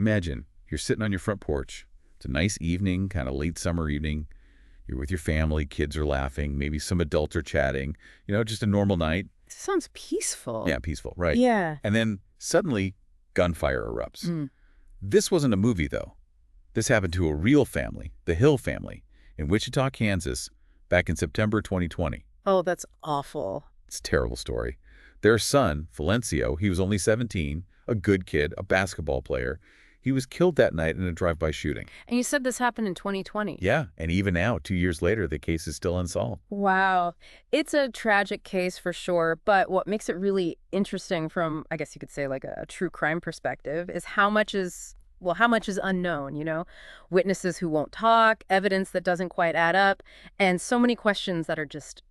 Imagine you're sitting on your front porch. It's a nice evening, kind of late summer evening. You're with your family, kids are laughing, maybe some adults are chatting, just a normal night. Sounds peaceful. Yeah, peaceful, right. Yeah. And then suddenly, gunfire erupts. Mm. This wasn't a movie, though. This happened to a real family, the Hill family, in Wichita, Kansas, back in September 2020. Oh, that's awful. It's a terrible story. Their son, Valencio, he was only 17, a good kid, a basketball player. He was killed that night in a drive-by shooting. And you said this happened in 2020. Yeah, and even now, 2 years later, the case is still unsolved. Wow. It's a tragic case for sure, but what makes it really interesting from, I guess you could say, like a true crime perspective is how much is unknown. Witnesses who won't talk, evidence that doesn't quite add up, and so many questions that are just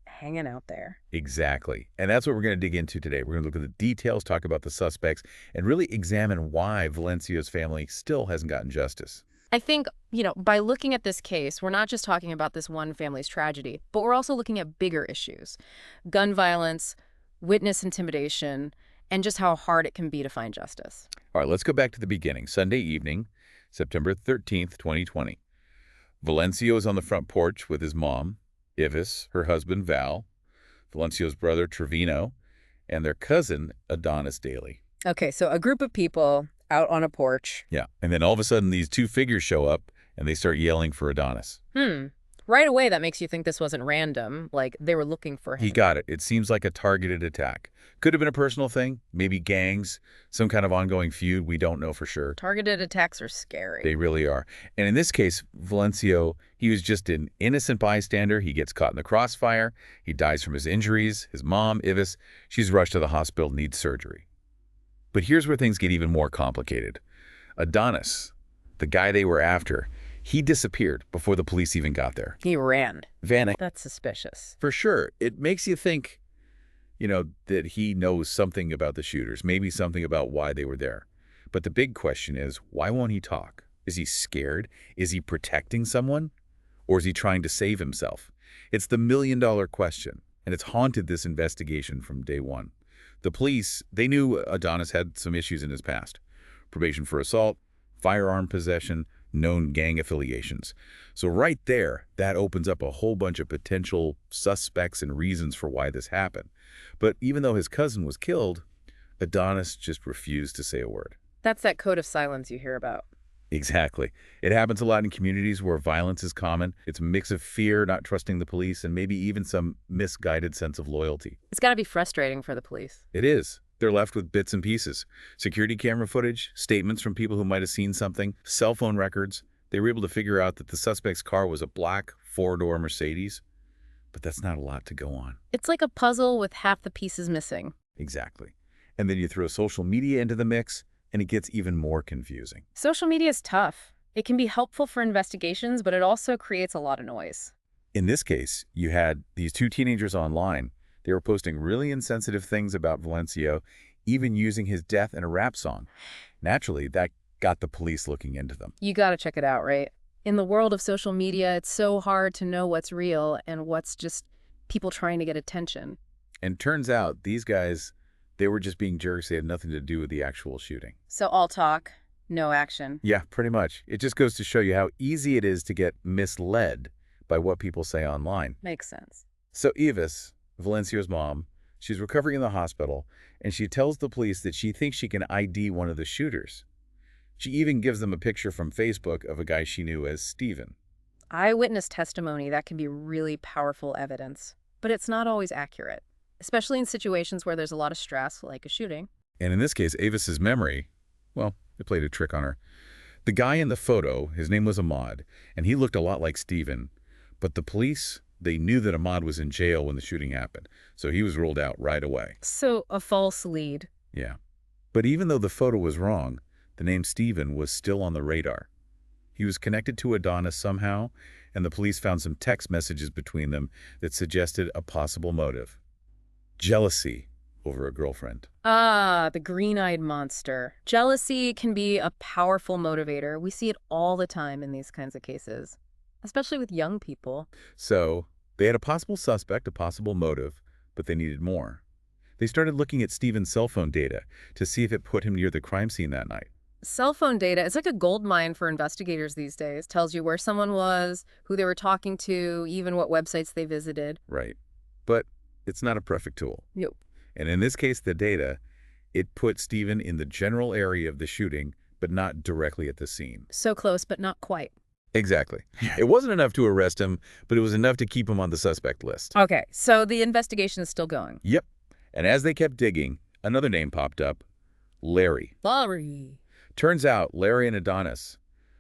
hanging out there. Exactly. And that's what we're going to dig into today. We're going to look at the details, talk about the suspects, and really examine why Valencio's family still hasn't gotten justice. I think, by looking at this case, we're not just talking about this one family's tragedy, but we're also looking at bigger issues: gun violence, witness intimidation, and just how hard it can be to find justice. All right, let's go back to the beginning. Sunday evening, September 13th, 2020. Valencio is on the front porch with his mom, Ivis, her husband, Val, Valencio's brother, Trevino, and their cousin, Adonis Daly. Okay, so a group of people out on a porch. Yeah, and then all of a sudden, these two figures show up, and they start yelling for Adonis. Right away, that makes you think this wasn't random, like they were looking for him. He got it. It seems like a targeted attack. Could have been a personal thing, maybe gangs, some kind of ongoing feud. We don't know for sure. Targeted attacks are scary. They really are. And in this case, Valencio, he was just an innocent bystander. He gets caught in the crossfire. He dies from his injuries. His mom, Ivis, she's rushed to the hospital, needs surgery. But here's where things get even more complicated. Adonis, the guy they were after, he disappeared before the police even got there. He ran. Vanished. That's suspicious. For sure. It makes you think, that he knows something about the shooters, maybe something about why they were there. But the big question is, why won't he talk? Is he scared? Is he protecting someone? Or is he trying to save himself? It's the million-dollar question, and it's haunted this investigation from day one. The police, they knew Adonis had some issues in his past: probation for assault, firearm possession, known gang affiliations. So right there, that opens up a whole bunch of potential suspects and reasons for why this happened. But even though his cousin was killed, Adonis just refused to say a word. That's that code of silence you hear about. Exactly. It happens a lot in communities where violence is common. It's a mix of fear, not trusting the police, and maybe even some misguided sense of loyalty. It's got to be frustrating for the police. It is. They're left with bits and pieces. Security camera footage, statements from people who might have seen something, cell phone records. They were able to figure out that the suspect's car was a black four-door Mercedes. But that's not a lot to go on. It's like a puzzle with half the pieces missing. Exactly. And then you throw social media into the mix, and it gets even more confusing. Social media is tough. It can be helpful for investigations, but it also creates a lot of noise. In this case, you had these two teenagers online. They were posting really insensitive things about Valencio, even using his death in a rap song. Naturally, that got the police looking into them. You got to check it out, right? In the world of social media, it's so hard to know what's real and what's just people trying to get attention. And turns out these guys, they were just being jerks. They had nothing to do with the actual shooting. So all talk, no action. Yeah, pretty much. It just goes to show you how easy it is to get misled by what people say online. Makes sense. So Ivis, Valencio's mom, she's recovering in the hospital, and she tells the police that she thinks she can ID one of the shooters. She even gives them a picture from Facebook of a guy she knew as Steven. Eyewitness testimony, that can be really powerful evidence, but it's not always accurate, especially in situations where there's a lot of stress, like a shooting. And in this case, Avis's memory, well, it played a trick on her. The guy in the photo, his name was Ahmad, and he looked a lot like Steven. But the police, they knew that Ahmad was in jail when the shooting happened, so he was ruled out right away. So a false lead. Yeah. But even though the photo was wrong, the name Steven was still on the radar. He was connected to Adonis somehow, and the police found some text messages between them that suggested a possible motive: jealousy over a girlfriend. Ah, the green-eyed monster. Jealousy can be a powerful motivator. We see it all the time in these kinds of cases, especially with young people. So they had a possible suspect, a possible motive, but they needed more. They started looking at Steven's cell phone data to see if it put him near the crime scene that night. Cell phone data is like a gold mine for investigators these days. Tells you where someone was, who they were talking to, even what websites they visited. Right. But it's not a perfect tool. Yep. And in this case, the data, it put Stephen in the general area of the shooting, but not directly at the scene. So close, but not quite. Exactly. It wasn't enough to arrest him, but it was enough to keep him on the suspect list. Okay, so the investigation is still going. Yep. And as they kept digging, another name popped up, Larry. Larry. Turns out Larry and Adonis,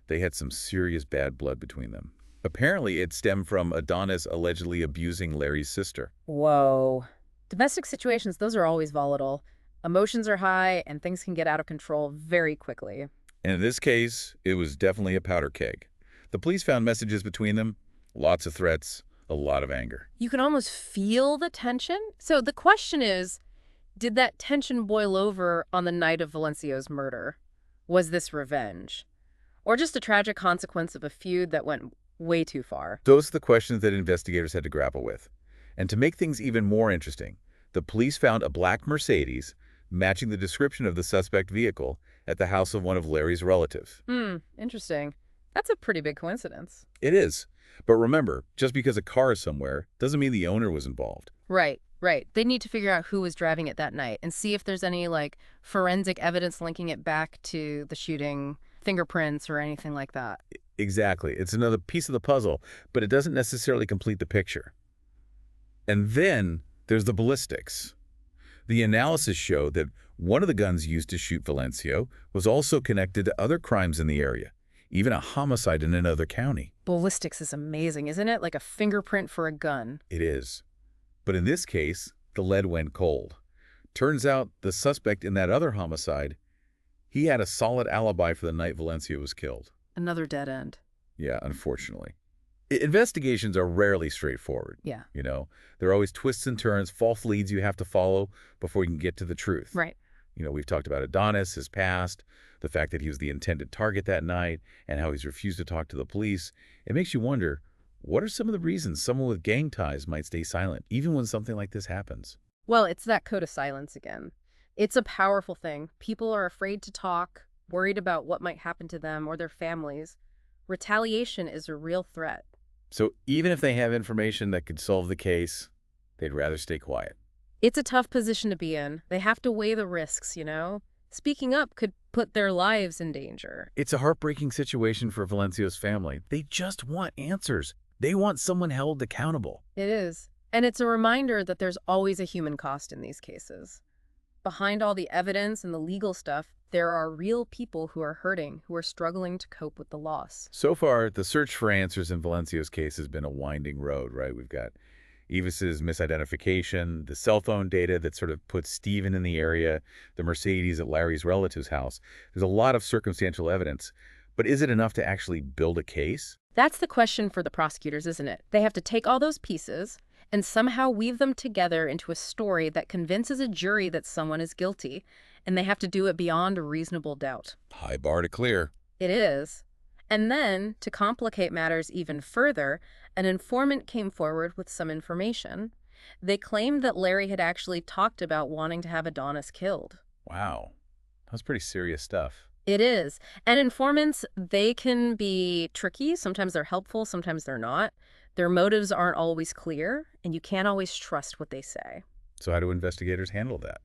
they had some serious bad blood between them. Apparently, it stemmed from Adonis allegedly abusing Larry's sister. Whoa. Domestic situations, those are always volatile. Emotions are high, and things can get out of control very quickly. And in this case, it was definitely a powder keg. The police found messages between them, lots of threats, a lot of anger. You can almost feel the tension. So the question is, did that tension boil over on the night of Valencio's murder? Was this revenge? Or just a tragic consequence of a feud that went way too far? Those are the questions that investigators had to grapple with. And to make things even more interesting, the police found a black Mercedes matching the description of the suspect vehicle at the house of one of Larry's relatives. Interesting. That's a pretty big coincidence. It is. But remember, just because a car is somewhere doesn't mean the owner was involved. Right, right. They need to figure out who was driving it that night and see if there's any, like, forensic evidence linking it back to the shooting, fingerprints or anything like that. Exactly. It's another piece of the puzzle, but it doesn't necessarily complete the picture. And then there's the ballistics. The analysis showed that one of the guns used to shoot Valencio was also connected to other crimes in the area, even a homicide in another county. Ballistics is amazing, isn't it? Like a fingerprint for a gun. It is. But in this case, the lead went cold. Turns out the suspect in that other homicide, he had a solid alibi for the night Valencio was killed. Another dead end. Yeah, unfortunately. Investigations are rarely straightforward. Yeah. You know, there are always twists and turns, false leads you have to follow before you can get to the truth. Right. You know, we've talked about Adonis, his past, the fact that he was the intended target that night, and how he's refused to talk to the police. It makes you wonder, what are some of the reasons someone with gang ties might stay silent, even when something like this happens? Well, it's that code of silence again. It's a powerful thing. People are afraid to talk, worried about what might happen to them or their families. Retaliation is a real threat. So even if they have information that could solve the case, they'd rather stay quiet. It's a tough position to be in. They have to weigh the risks, you know? Speaking up could put their lives in danger. It's a heartbreaking situation for Valencio's family. They just want answers. They want someone held accountable. It is. And it's a reminder that there's always a human cost in these cases. Behind all the evidence and the legal stuff, there are real people who are hurting, who are struggling to cope with the loss. So far, the search for answers in Valencio's case has been a winding road, right? We've got Evis's misidentification, the cell phone data that sort of puts Stephen in the area, the Mercedes at Larry's relative's house. There's a lot of circumstantial evidence, but is it enough to actually build a case? That's the question for the prosecutors, isn't it? They have to take all those pieces and somehow weave them together into a story that convinces a jury that someone is guilty, and they have to do it beyond a reasonable doubt. High bar to clear. It is. And then, to complicate matters even further, an informant came forward with some information. They claimed that Larry had actually talked about wanting to have Adonis killed. Wow. That's pretty serious stuff. It is. And informants, they can be tricky. Sometimes they're helpful, sometimes they're not. Their motives aren't always clear, and you can't always trust what they say. So how do investigators handle that?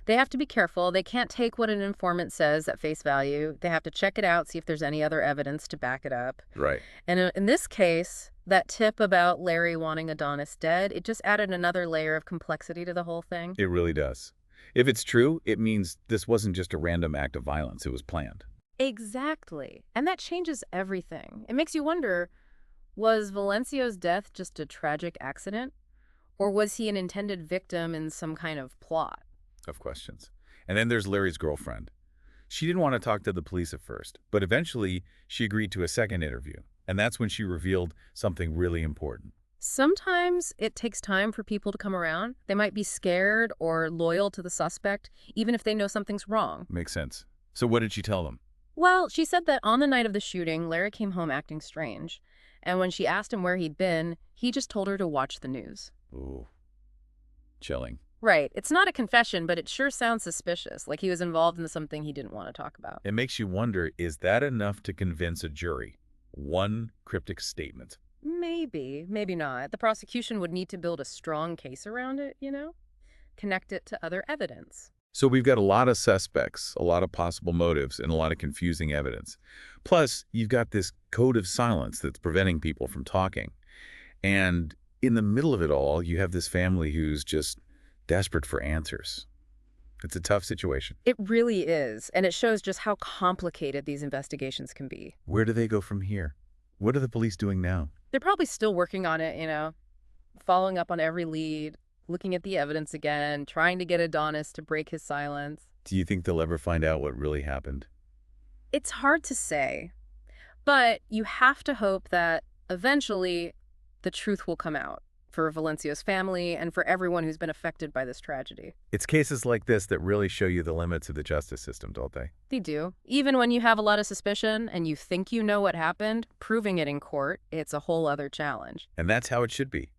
They have to be careful. They can't take what an informant says at face value. They have to check it out, see if there's any other evidence to back it up. Right. And in this case, that tip about Larry wanting Adonis dead, it just added another layer of complexity to the whole thing. It really does. If it's true, it means this wasn't just a random act of violence. It was planned. Exactly. And that changes everything. It makes you wonder, was Valencio's death just a tragic accident? Or was he an intended victim in some kind of plot? Of questions. And then there's Larry's girlfriend. She didn't want to talk to the police at first, but eventually she agreed to a second interview. And that's when she revealed something really important. Sometimes it takes time for people to come around. They might be scared or loyal to the suspect, even if they know something's wrong. Makes sense. So what did she tell them? Well, she said that on the night of the shooting, Larry came home acting strange. And when she asked him where he'd been, he just told her to watch the news. Ooh, chilling. Right. It's not a confession, but it sure sounds suspicious, like he was involved in something he didn't want to talk about. It makes you wonder, is that enough to convince a jury? One cryptic statement. Maybe, maybe not. The prosecution would need to build a strong case around it, connect it to other evidence. So we've got a lot of suspects, a lot of possible motives, and a lot of confusing evidence. Plus, you've got this code of silence that's preventing people from talking. And in the middle of it all, you have this family who's just desperate for answers. It's a tough situation. It really is, and it shows just how complicated these investigations can be. Where do they go from here? What are the police doing now? They're probably still working on it, following up on every lead, looking at the evidence again, trying to get Adonis to break his silence. Do you think they'll ever find out what really happened? It's hard to say, but you have to hope that eventually the truth will come out for Valencio's family and for everyone who's been affected by this tragedy. It's cases like this that really show you the limits of the justice system, don't they? They do. Even when you have a lot of suspicion and you think you know what happened, proving it in court, it's a whole other challenge. And that's how it should be.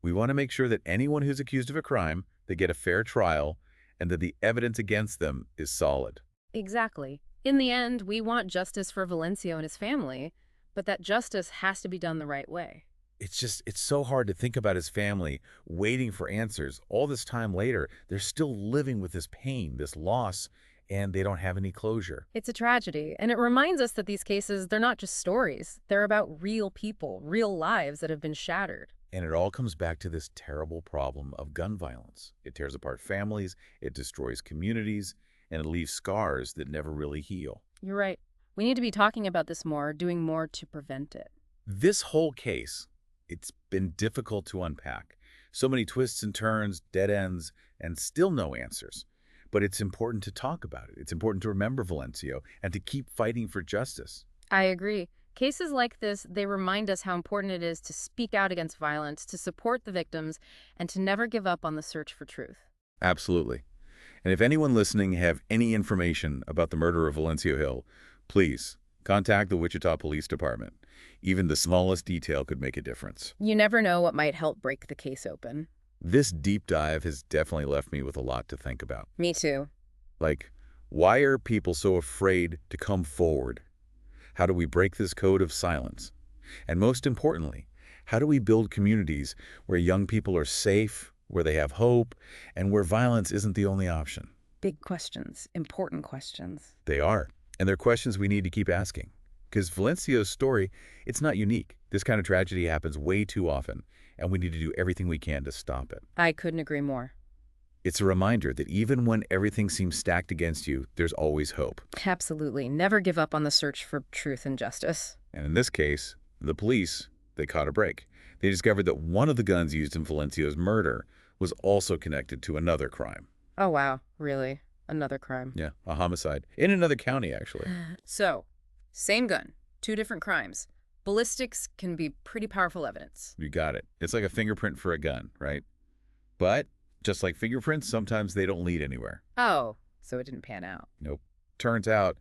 We want to make sure that anyone who's accused of a crime, they get a fair trial and that the evidence against them is solid. Exactly. In the end, we want justice for Valencio and his family, but that justice has to be done the right way. It's so hard to think about his family waiting for answers. All this time later, they're still living with this pain, this loss, and they don't have any closure. It's a tragedy, and it reminds us that these cases, they're not just stories. They're about real people, real lives that have been shattered. And it all comes back to this terrible problem of gun violence. It tears apart families, it destroys communities, and it leaves scars that never really heal. You're right. We need to be talking about this more, doing more to prevent it. This whole case, it's been difficult to unpack. So many twists and turns, dead ends, and still no answers. But it's important to talk about it. It's important to remember Valencio and to keep fighting for justice. I agree. Cases like this, they remind us how important it is to speak out against violence, to support the victims, and to never give up on the search for truth. Absolutely. And if anyone listening have any information about the murder of Valencio Hill, please contact the Wichita Police Department. Even the smallest detail could make a difference. You never know what might help break the case open. This deep dive has definitely left me with a lot to think about. Me too. Like, why are people so afraid to come forward? How do we break this code of silence? And most importantly, how do we build communities where young people are safe, where they have hope, and where violence isn't the only option? Big questions, important questions. They are. And they're questions we need to keep asking. Because Valencio's story, it's not unique. This kind of tragedy happens way too often, and we need to do everything we can to stop it. I couldn't agree more. It's a reminder that even when everything seems stacked against you, there's always hope. Absolutely. Never give up on the search for truth and justice. And in this case, the police, they caught a break. They discovered that one of the guns used in Valencio's murder was also connected to another crime. Oh, wow. Really? Another crime. Yeah, a homicide. In another county, actually. So, same gun, two different crimes. Ballistics can be pretty powerful evidence. You got it. It's like a fingerprint for a gun, right? But just like fingerprints, sometimes they don't lead anywhere. Oh, so it didn't pan out. Nope. Turns out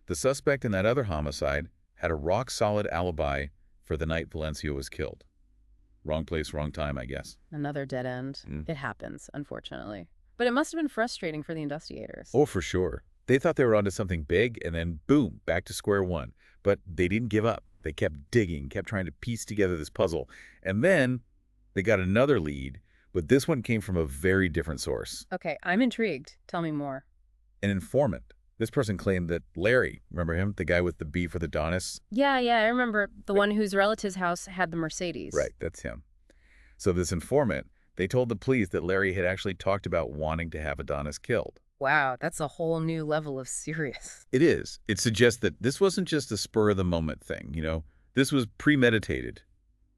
the suspect in that other homicide had a rock-solid alibi for the night Valencio was killed. Wrong place, wrong time, I guess. Another dead end. Mm. It happens, unfortunately. But it must have been frustrating for the investigators. Oh, for sure. They thought they were onto something big, and then boom, back to square one. But they didn't give up. They kept digging, kept trying to piece together this puzzle. And then they got another lead, but this one came from a very different source. Okay, I'm intrigued. Tell me more. An informant. This person claimed that Larry, remember him, the guy with the beef with Adonis? Yeah, I remember the one whose relative's house had the Mercedes. Right, that's him. So this informant, they told the police that Larry had actually talked about wanting to have Adonis killed. Wow, that's a whole new level of serious. It is. It suggests that this wasn't just a spur-of-the-moment thing, you know? This was premeditated,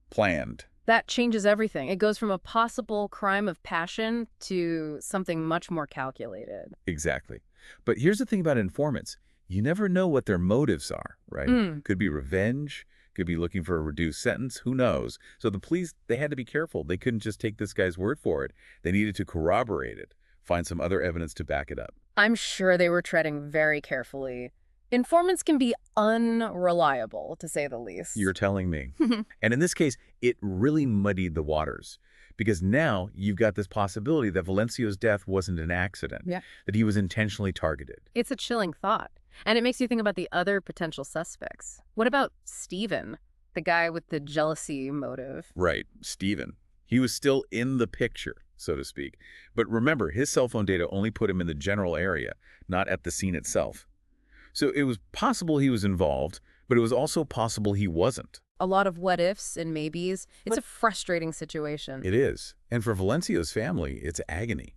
planned. That changes everything. It goes from a possible crime of passion to something much more calculated. Exactly. But here's the thing about informants. You never know what their motives are, right? Could be revenge, could be looking for a reduced sentence, who knows? So the police, they had to be careful. They couldn't just take this guy's word for it. They needed to corroborate it, find some other evidence to back it up. I'm sure they were treading very carefully. Informants can be unreliable, to say the least. You're telling me. And in this case, it really muddied the waters Because now you've got this possibility that Valencio's death wasn't an accident, Yeah. that he was intentionally targeted. It's a chilling thought. And it makes you think about the other potential suspects. What about Steven, the guy with the jealousy motive? Right, Stephen. He was still in the picture, so to speak. But remember, his cell phone data only put him in the general area, not at the scene itself. So it was possible he was involved, but it was also possible he wasn't. A lot of what ifs and maybes. It's a frustrating situation. It is. And for Valencio's family, it's agony.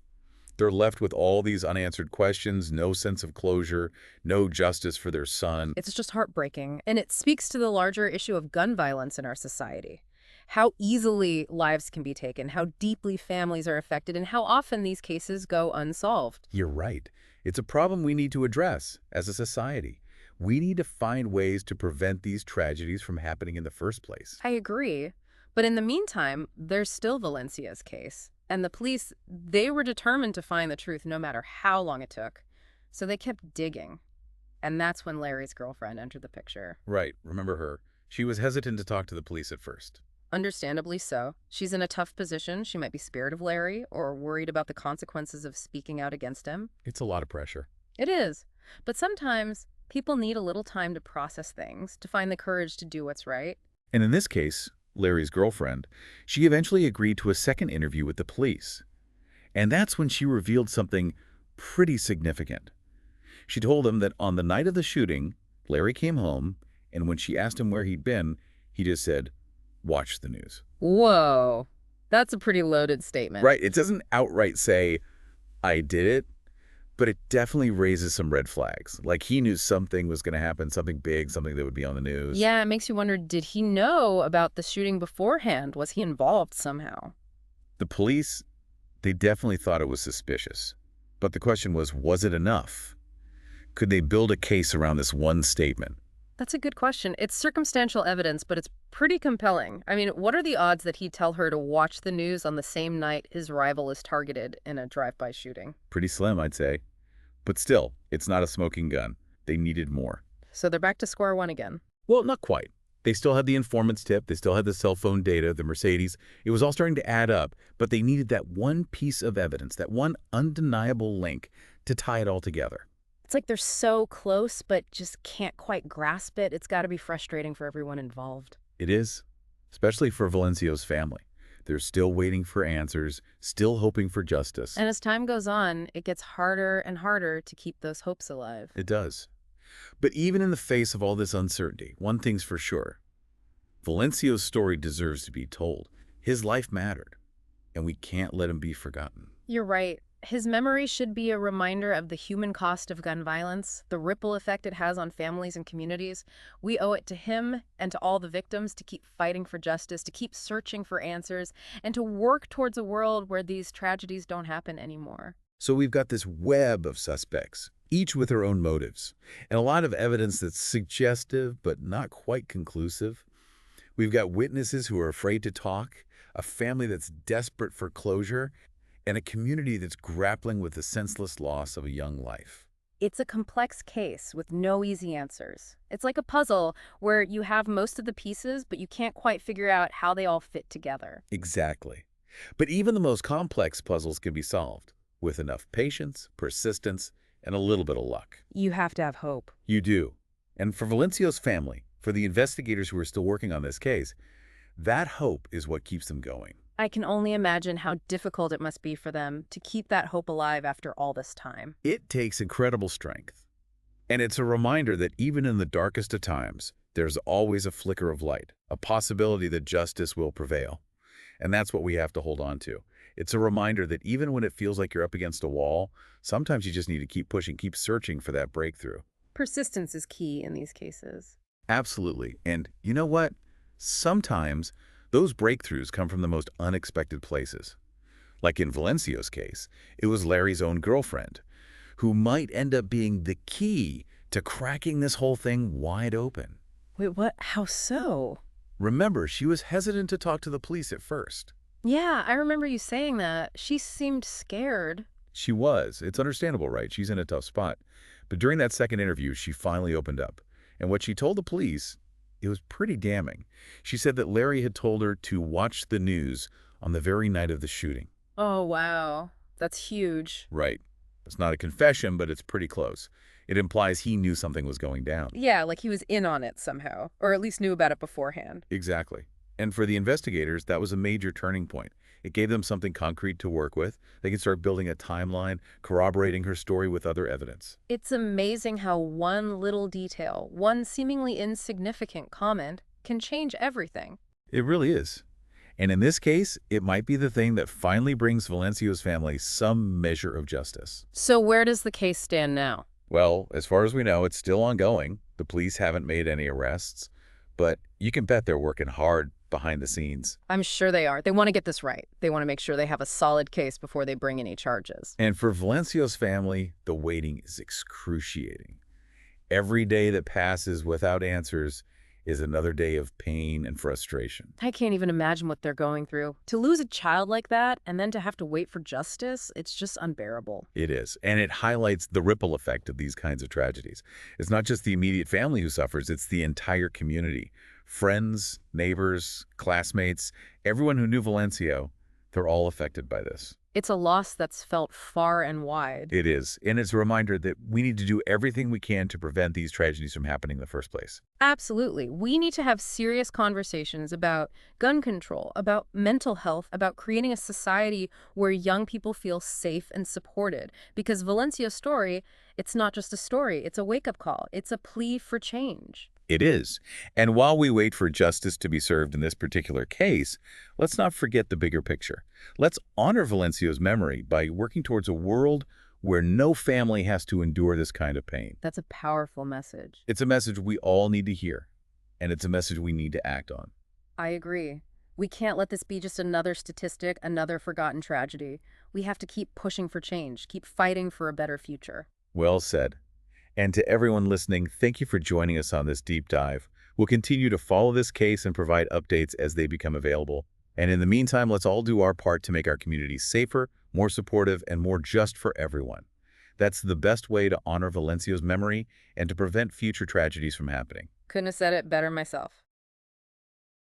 They're left with all these unanswered questions, no sense of closure, no justice for their son. It's just heartbreaking. And it speaks to the larger issue of gun violence in our society. How easily lives can be taken, how deeply families are affected, and how often these cases go unsolved. You're right. It's a problem we need to address as a society. We need to find ways to prevent these tragedies from happening in the first place. I agree. But in the meantime, there's still Valencia's case. And the police, they were determined to find the truth no matter how long it took. So they kept digging. And that's when Larry's girlfriend entered the picture. Right, remember her. She was hesitant to talk to the police at first. Understandably so. She's in a tough position. She might be scared of Larry or worried about the consequences of speaking out against him. It's a lot of pressure. It is. But sometimes people need a little time to process things, to find the courage to do what's right. And in this case, Larry's girlfriend, she eventually agreed to a second interview with the police. And that's when she revealed something pretty significant. She told them that on the night of the shooting, Larry came home, and when she asked him where he'd been, he just said, "Watch the news." Whoa. That's a pretty loaded statement. Right, it doesn't outright say, "I did it," but it definitely raises some red flags. Like he knew something was going to happen, something big, something that would be on the news. Yeah, it makes you wonder, did he know about the shooting beforehand? Was he involved somehow? The police, they definitely thought it was suspicious. But the question was it enough? Could they build a case around this one statement? That's a good question. It's circumstantial evidence, but it's pretty compelling. I mean, what are the odds that he'd tell her to watch the news on the same night his rival is targeted in a drive-by shooting? Pretty slim, I'd say. But still, it's not a smoking gun. They needed more. So they're back to square one again. Well, not quite. They still had the informant's tip. They still had the cell phone data, the Mercedes. It was all starting to add up, but they needed that one piece of evidence, that one undeniable link to tie it all together. It's like they're so close, but just can't quite grasp it. It's got to be frustrating for everyone involved. It is, especially for Valencio's family. They're still waiting for answers, still hoping for justice. And as time goes on, it gets harder and harder to keep those hopes alive. It does. But even in the face of all this uncertainty, one thing's for sure. Valencio's story deserves to be told. His life mattered, and we can't let him be forgotten. You're right. His memory should be a reminder of the human cost of gun violence, the ripple effect it has on families and communities. We owe it to him and to all the victims to keep fighting for justice, to keep searching for answers, and to work towards a world where these tragedies don't happen anymore. So we've got this web of suspects, each with their own motives, and a lot of evidence that's suggestive but not quite conclusive. We've got witnesses who are afraid to talk, a family that's desperate for closure, and a community that's grappling with the senseless loss of a young life. It's a complex case with no easy answers. It's like a puzzle where you have most of the pieces, but you can't quite figure out how they all fit together. Exactly. But even the most complex puzzles can be solved with enough patience, persistence, and a little bit of luck. You have to have hope. You do. And for Valencio's family, for the investigators who are still working on this case, that hope is what keeps them going. I can only imagine how difficult it must be for them to keep that hope alive after all this time. It takes incredible strength. And it's a reminder that even in the darkest of times, there's always a flicker of light, a possibility that justice will prevail. And that's what we have to hold on to. It's a reminder that even when it feels like you're up against a wall, sometimes you just need to keep pushing, keep searching for that breakthrough. Persistence is key in these cases. Absolutely. And you know what? Sometimes those breakthroughs come from the most unexpected places. Like in Valencio's case, it was Larry's own girlfriend, who might end up being the key to cracking this whole thing wide open. Wait, what? How so? Remember, she was hesitant to talk to the police at first. Yeah, I remember you saying that. She seemed scared. She was. It's understandable, right? She's in a tough spot. But during that second interview, she finally opened up. And what she told the police, it was pretty damning. She said that Larry had told her to watch the news on the very night of the shooting. Oh, wow. That's huge. Right. It's not a confession, but it's pretty close. It implies he knew something was going down. Yeah, like he was in on it somehow, or at least knew about it beforehand. Exactly. And for the investigators, that was a major turning point. It gave them something concrete to work with. They could start building a timeline, corroborating her story with other evidence. It's amazing how one little detail, one seemingly insignificant comment, can change everything. It really is. And in this case, it might be the thing that finally brings Valencio's family some measure of justice. So where does the case stand now? Well, as far as we know, it's still ongoing. The police haven't made any arrests, but you can bet they're working hard behind the scenes. I'm sure they are. They want to get this right. They want to make sure they have a solid case before they bring any charges. And for Valencio's family, the waiting is excruciating. Every day that passes without answers is another day of pain and frustration. I can't even imagine what they're going through. To lose a child like that and then to have to wait for justice, it's just unbearable. It is, and it highlights the ripple effect of these kinds of tragedies. It's not just the immediate family who suffers, it's the entire community. Friends, neighbors, classmates, everyone who knew Valencio, they're all affected by this. It's a loss that's felt far and wide. It is, and it's a reminder that we need to do everything we can to prevent these tragedies from happening in the first place. Absolutely. We need to have serious conversations about gun control, about mental health, about creating a society where young people feel safe and supported. Because Valencia's story, it's not just a story, it's a wake-up call. It's a plea for change. It is. And while we wait for justice to be served in this particular case, let's not forget the bigger picture. Let's honor Valencio's memory by working towards a world where no family has to endure this kind of pain. That's a powerful message. It's a message we all need to hear, and it's a message we need to act on. I agree. We can't let this be just another statistic, another forgotten tragedy. We have to keep pushing for change, keep fighting for a better future. Well said. And to everyone listening, thank you for joining us on this deep dive. We'll continue to follow this case and provide updates as they become available. And in the meantime, let's all do our part to make our communities safer, more supportive, and more just for everyone. That's the best way to honor Valencio's memory and to prevent future tragedies from happening. Couldn't have said it better myself.